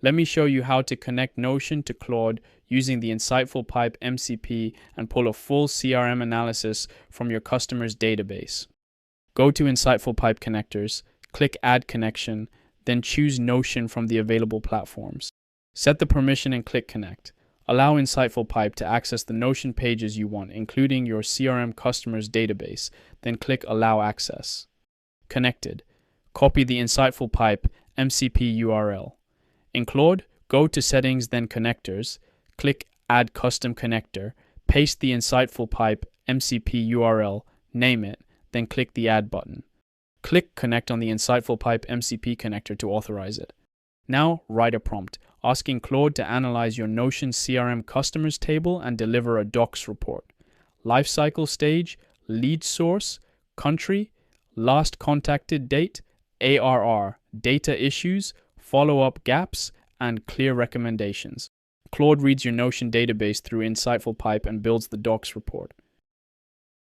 Let me show you how to connect Notion to Claude using the InsightfulPipe MCP and pull a full CRM analysis from your customer's database. Go to InsightfulPipe Connectors, click Add Connection, then choose Notion from the available platforms. Set the permission and click Connect. Allow InsightfulPipe to access the Notion pages you want, including your CRM customer's database, then click Allow Access. Connected. Copy the InsightfulPipe MCP URL. In Claude, go to Settings, then Connectors, click Add Custom Connector, paste the InsightfulPipe MCP URL, name it, then click the Add button. Click Connect on the InsightfulPipe MCP connector to authorize it. Now, write a prompt, asking Claude to analyze your Notion CRM customers table and deliver a docs report. Lifecycle stage, lead source, country, last contacted date, ARR, data issues, follow-up gaps, and clear recommendations. Claude reads your Notion database through InsightfulPipe and builds the docs report.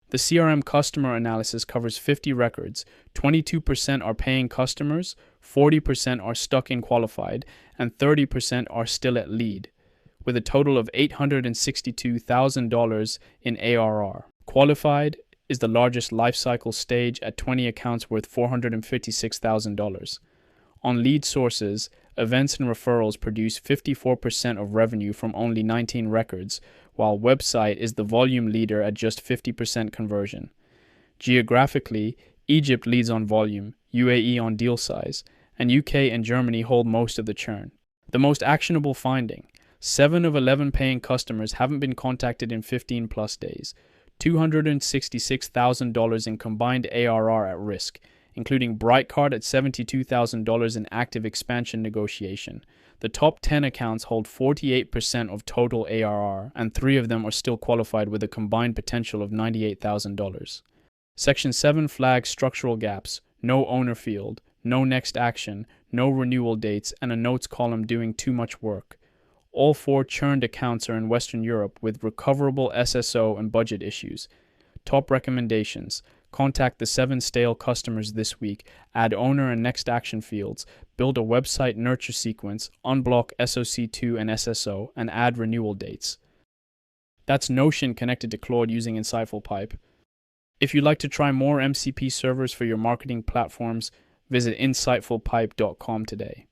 The CRM customer analysis covers 50 records. 22% are paying customers, 40% are stuck in qualified, and 30% are still at lead, with a total of $862,000 in ARR. Qualified is the largest lifecycle stage at 20 accounts worth $456,000. On lead sources, events and referrals produce 54% of revenue from only 19 records, while website is the volume leader at just 50% conversion. Geographically, Egypt leads on volume, UAE on deal size, and UK and Germany hold most of the churn. The most actionable finding: 7 of 11 paying customers haven't been contacted in 15 plus days. $266,000 in combined ARR at risk, including Brightcard at $72,000 in active expansion negotiation. The top 10 accounts hold 48% of total ARR, and 3 of them are still qualified with a combined potential of $98,000. Section 7 flags structural gaps: no owner field, no next action, no renewal dates, and a notes column doing too much work. All 4 churned accounts are in Western Europe with recoverable SSO and budget issues. Top recommendations: contact the 7 stale customers this week, add owner and next action fields, build a website nurture sequence, unblock SOC2 and SSO, and add renewal dates. That's Notion connected to Claude using InsightfulPipe. If you'd like to try more MCP servers for your marketing platforms, visit InsightfulPipe.com today.